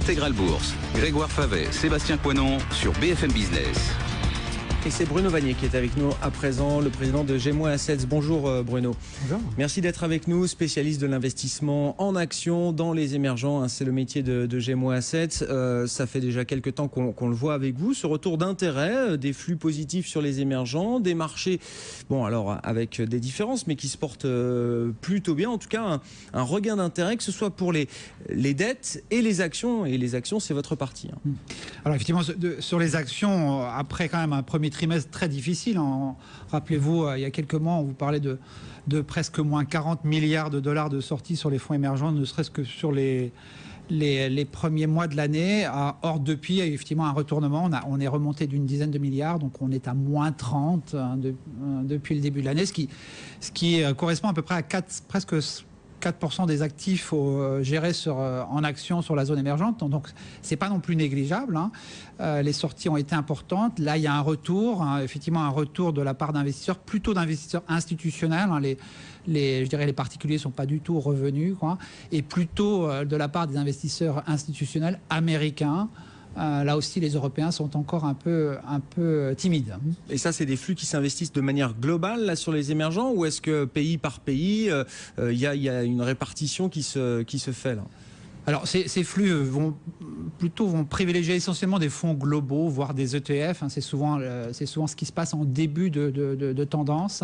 Intégral Bourse. Grégoire Favet, Sébastien Coinon sur BFM Business. Et c'est Bruno Vanier qui est avec nous à présent, le président de Gémo Assets. Bonjour Bruno. Bonjour. Merci d'être avec nous, spécialiste de l'investissement en actions dans les émergents. C'est le métier de Gémo Assets. Ça fait déjà quelques temps qu'on le voit avec vous. Ce retour d'intérêt, des flux positifs sur les émergents, des marchés, bon alors avec des différences, mais qui se portent plutôt bien. En tout cas, un regain d'intérêt, que ce soit pour les dettes et les actions. Et les actions, c'est votre partie. Alors effectivement, sur les actions, après quand même un premier trimestre très difficile. Rappelez-vous, il y a quelques mois, on vous parlait de presque moins 40 milliards de dollars de sorties sur les fonds émergents, ne serait-ce que sur les premiers mois de l'année. Or, depuis, effectivement, un retournement. On est remonté d'une dizaine de milliards, donc on est à moins 30 depuis le début de l'année, ce qui correspond à peu près à presque 4% des actifs gérés en actions sur la zone émergente. Donc, c'est pas non plus négligeable. Les sorties ont été importantes. Là, il y a un retour, effectivement, un retour de la part d'investisseurs, plutôt d'investisseurs institutionnels. Je dirais les particuliers sont pas du tout revenus, et plutôt de la part des investisseurs institutionnels américains. Là aussi, les Européens sont encore un peu timides. Et ça, c'est des flux qui s'investissent de manière globale là, sur les émergents, ou est-ce que pays par pays, il y a une répartition qui se fait là? Alors, ces flux vont privilégier essentiellement des fonds globaux, voire des ETF. C'est souvent ce qui se passe en début de tendance.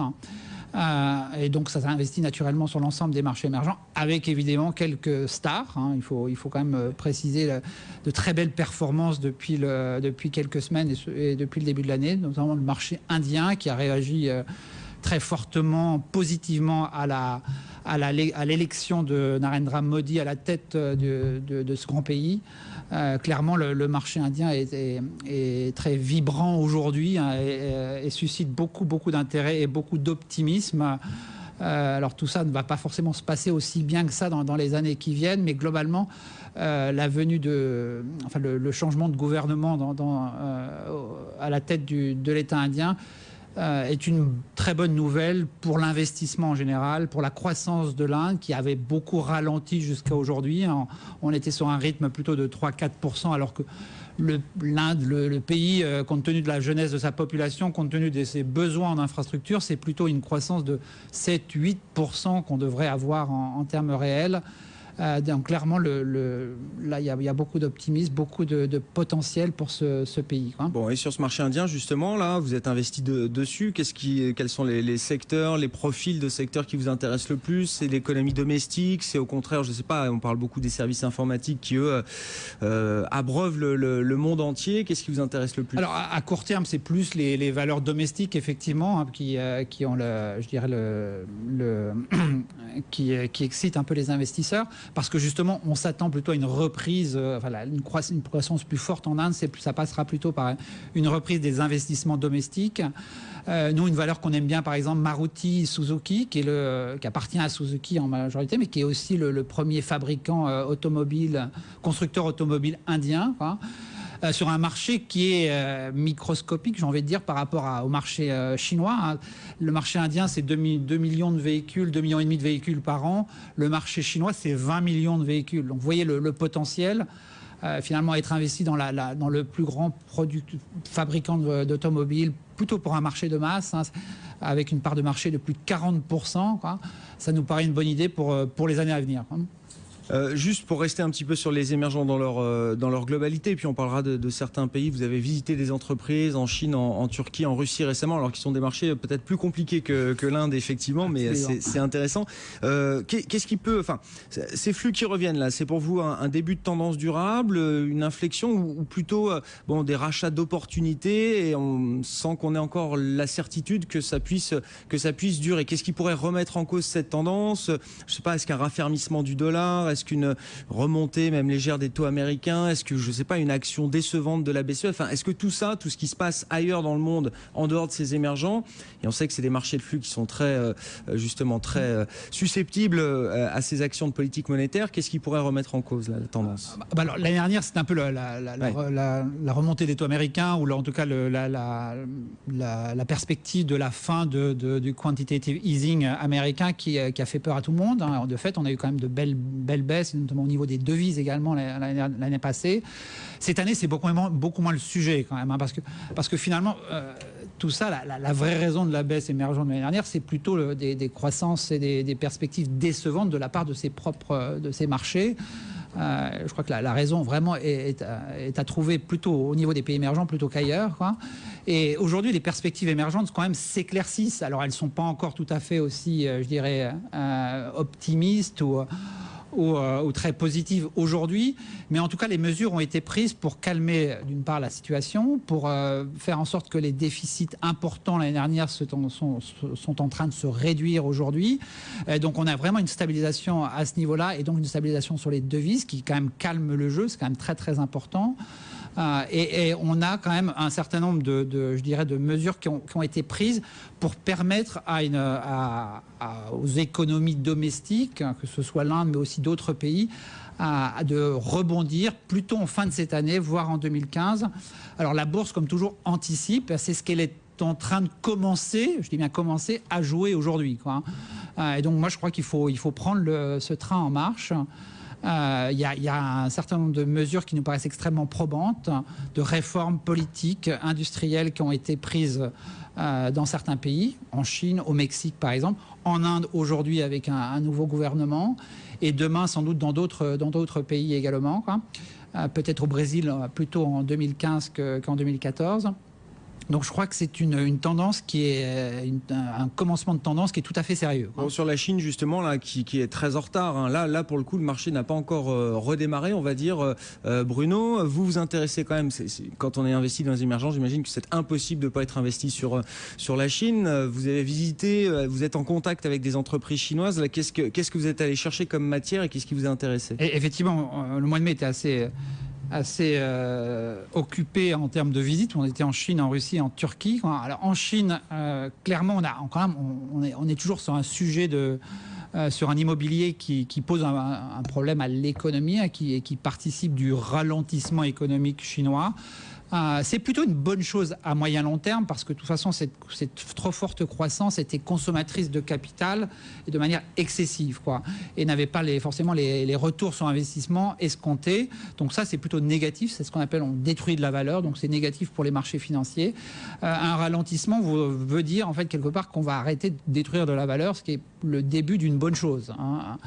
Et donc, ça s'investit naturellement sur l'ensemble des marchés émergents, avec évidemment quelques stars. Il faut quand même préciser de très belles performances depuis quelques semaines et depuis le début de l'année, notamment le marché indien qui a réagi très fortement, positivement à l'élection de Narendra Modi à la tête de ce grand pays. Clairement, le marché indien est très vibrant aujourd'hui et suscite beaucoup d'intérêt et beaucoup d'optimisme. Alors tout ça ne va pas forcément se passer aussi bien que ça dans les années qui viennent, mais globalement, la venue le changement de gouvernement à la tête de l'État indien est une très bonne nouvelle pour l'investissement en général, pour la croissance de l'Inde qui avait beaucoup ralenti jusqu'à aujourd'hui. On était sur un rythme plutôt de 3-4%, alors que l'Inde, le pays, compte tenu de la jeunesse de sa population, compte tenu de ses besoins en infrastructure, c'est plutôt une croissance de 7-8% qu'on devrait avoir en termes réels. Donc clairement, là, il y a beaucoup d'optimisme, beaucoup de potentiel pour ce pays. Bon, et sur ce marché indien, justement, là, vous êtes investi dessus. Quels sont les secteurs, les profils de secteurs qui vous intéressent le plus? C'est l'économie domestique? C'est au contraire, je ne sais pas, on parle beaucoup des services informatiques qui, eux, abreuvent le monde entier. Qu'est-ce qui vous intéresse le plus? Alors, à court terme, c'est plus les valeurs domestiques, effectivement, qui ont, qui excitent un peu les investisseurs. Parce que justement, on s'attend plutôt à une reprise, une croissance plus forte en Inde. Ça passera plutôt par une reprise des investissements domestiques. Nous, une valeur qu'on aime bien, par exemple, Maruti Suzuki, qui appartient à Suzuki en majorité, mais qui est aussi le premier fabricant constructeur automobile indien. Sur un marché qui est microscopique, j'ai envie de dire, par rapport au marché chinois. Le marché indien, c'est 2 millions de véhicules, 2,5 millions de véhicules par an. Le marché chinois, c'est 20 millions de véhicules. Donc, vous voyez le potentiel. Finalement, être investi dans le plus grand fabricant d'automobiles, plutôt pour un marché de masse, avec une part de marché de plus de 40%, ça nous paraît une bonne idée pour les années à venir. Juste pour rester un petit peu sur les émergents dans leur globalité, puis on parlera de certains pays. Vous avez visité des entreprises en Chine, en Turquie, en Russie récemment, alors qu'ils sont des marchés peut-être plus compliqués que l'Inde, effectivement, mais c'est intéressant. Qu'est-ce qui peut... Enfin, ces flux qui reviennent là, c'est pour vous un début de tendance durable, une inflexion, ou plutôt des rachats d'opportunités, et on sent qu'on ait encore la certitude que ça puisse durer? Qu'est-ce qui pourrait remettre en cause cette tendance? Je ne sais pas, est-ce qu'un raffermissement du dollar? Est-ce qu'une remontée même légère des taux américains? Est-ce que, je ne sais pas, une action décevante de la BCE? Enfin, est-ce que tout ça, tout ce qui se passe ailleurs dans le monde, en dehors de ces émergents, et on sait que c'est des marchés de flux qui sont très susceptibles à ces actions de politique monétaire, qu'est-ce qui pourrait remettre en cause la tendance? Alors, l'année dernière, c'était un peu la remontée des taux américains, ou en tout cas la perspective de la fin du quantitative easing américain qui a fait peur à tout le monde. De fait, on a eu quand même de belles belle baisse, notamment au niveau des devises également l'année passée. Cette année, c'est beaucoup moins le sujet quand même, hein, parce que finalement, tout ça, la vraie raison de la baisse émergente de l'année dernière, c'est plutôt des croissances et des perspectives décevantes de la part de ces marchés. Je crois que la raison vraiment est à trouver plutôt au niveau des pays émergents plutôt qu'ailleurs, quoi. Et aujourd'hui, les perspectives émergentes quand même s'éclaircissent. Alors, elles ne sont pas encore tout à fait aussi, je dirais, optimistes ou très positives aujourd'hui, mais en tout cas les mesures ont été prises pour calmer d'une part la situation, pour faire en sorte que les déficits importants l'année dernière sont en train de se réduire aujourd'hui. Donc on a vraiment une stabilisation à ce niveau-là et donc une stabilisation sur les devises qui quand même calme le jeu, c'est quand même très très important. Et on a quand même un certain nombre je dirais, de mesures qui ont été prises pour permettre aux économies domestiques, que ce soit l'Inde mais aussi d'autres pays, de rebondir plutôt en fin de cette année, voire en 2015. Alors la bourse, comme toujours, anticipe. C'est ce qu'elle est en train de commencer, je dis bien commencer, à jouer aujourd'hui, quoi. Et donc moi je crois qu'il faut prendre ce train en marche. Il y a un certain nombre de mesures qui nous paraissent extrêmement probantes, de réformes politiques, industrielles qui ont été prises dans certains pays, en Chine, au Mexique par exemple, en Inde aujourd'hui avec un nouveau gouvernement, et demain sans doute dans d'autres pays également, quoi. Peut-être au Brésil plutôt en 2015 qu'en 2014. Donc je crois que c'est une tendance qui est un commencement de tendance qui est tout à fait sérieux. Bon, sur la Chine justement là, qui est très en retard, hein. Là pour le coup le marché n'a pas encore redémarré, on va dire. Bruno, vous vous intéressez quand même, quand on est investi dans les émergents, j'imagine que c'est impossible de ne pas être investi sur la Chine. Vous avez visité, vous êtes en contact avec des entreprises chinoises. Qu'est-ce que vous êtes allé chercher comme matière et qu'est-ce qui vous a intéressé? Et effectivement, le mois de mai était assez occupé en termes de visites. On était en Chine, en Russie, en Turquie. Alors en Chine, clairement, on est toujours sur un sujet sur un immobilier qui pose un problème à l'économie et qui participe du ralentissement économique chinois. C'est plutôt une bonne chose à moyen long terme parce que de toute façon cette trop forte croissance était consommatrice de capital et de manière excessive, quoi, et n'avait pas forcément les retours sur investissement escomptés. Donc ça c'est plutôt négatif, c'est ce qu'on appelle on détruit de la valeur, donc c'est négatif pour les marchés financiers. Un ralentissement veut dire en fait quelque part qu'on va arrêter de détruire de la valeur, ce qui est le début d'une bonne chose, hein.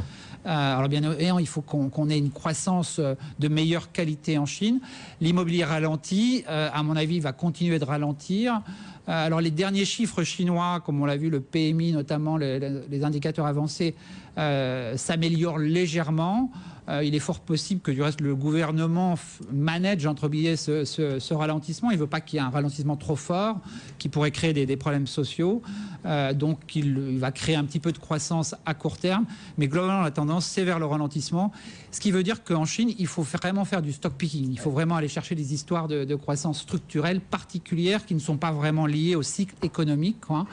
Alors bien évidemment, il faut qu'on ait une croissance de meilleure qualité en Chine. L'immobilier ralentit, à mon avis, va continuer de ralentir. Alors les derniers chiffres chinois, comme on l'a vu, le PMI notamment, les indicateurs avancés, s'améliorent légèrement. Il est fort possible que du reste le gouvernement manage entre guillemets ce ralentissement. Il ne veut pas qu'il y ait un ralentissement trop fort qui pourrait créer des problèmes sociaux. Donc il va créer un petit peu de croissance à court terme. Mais globalement, la tendance, c'est vers le ralentissement. Ce qui veut dire qu'en Chine, il faut vraiment faire du stock picking. Il faut vraiment aller chercher des histoires de croissance structurelle particulières qui ne sont pas vraiment liées au cycle économique, quoi.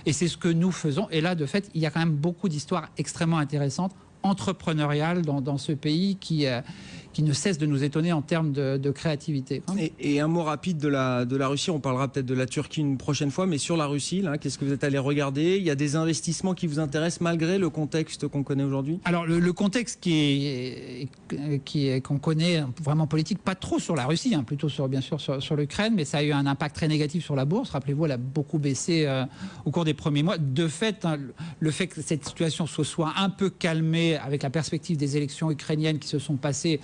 Et c'est ce que nous faisons. Et là, de fait, il y a quand même beaucoup d'histoires extrêmement intéressantes entrepreneuriale dans ce pays qui ne cesse de nous étonner en termes de créativité. Et un mot rapide de la Russie, on parlera peut-être de la Turquie une prochaine fois, mais sur la Russie, là, qu'est-ce que vous êtes allé regarder? Il y a des investissements qui vous intéressent malgré le contexte qu'on connaît aujourd'hui? Alors le contexte qu'on connaît vraiment politique, pas trop sur la Russie, hein, plutôt bien sûr sur l'Ukraine, mais ça a eu un impact très négatif sur la bourse. Rappelez-vous, elle a beaucoup baissé au cours des premiers mois. De fait, hein, le fait que cette situation se soit un peu calmée avec la perspective des élections ukrainiennes qui se sont passées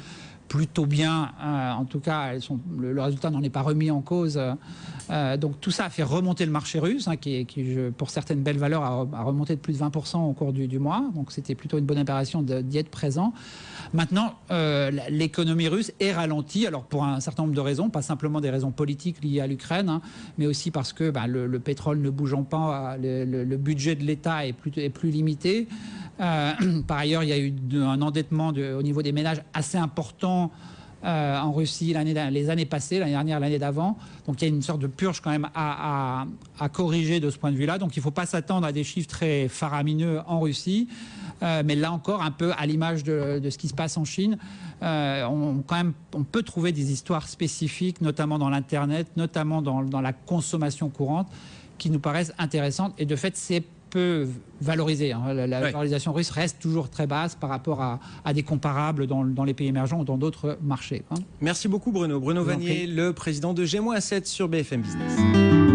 plutôt bien, en tout cas le résultat n'en est pas remis en cause, donc tout ça a fait remonter le marché russe, hein, qui pour certaines belles valeurs a remonté de plus de 20% au cours du mois, donc c'était plutôt une bonne opération d'y être présent. Maintenant, l'économie russe est ralentie, alors pour un certain nombre de raisons, pas simplement des raisons politiques liées à l'Ukraine, hein, mais aussi parce que le pétrole ne bougeant pas, le budget de l'État est plus limité. Par ailleurs, il y a eu un endettement au niveau des ménages assez important en Russie les années passées, l'année dernière, l'année d'avant. Donc il y a une sorte de purge quand même à corriger de ce point de vue-là. Donc il ne faut pas s'attendre à des chiffres très faramineux en Russie. Mais là encore, un peu à l'image de ce qui se passe en Chine, on peut trouver des histoires spécifiques, notamment dans l'Internet, notamment dans la consommation courante, qui nous paraissent intéressantes. Et de fait, c'est peu valorisé. Hein. La valorisation russe reste toujours très basse par rapport à des comparables dans les pays émergents ou dans d'autres marchés. Hein. Merci beaucoup Bruno. Bruno Vannier, le président de Gémeaux Asset sur BFM Business.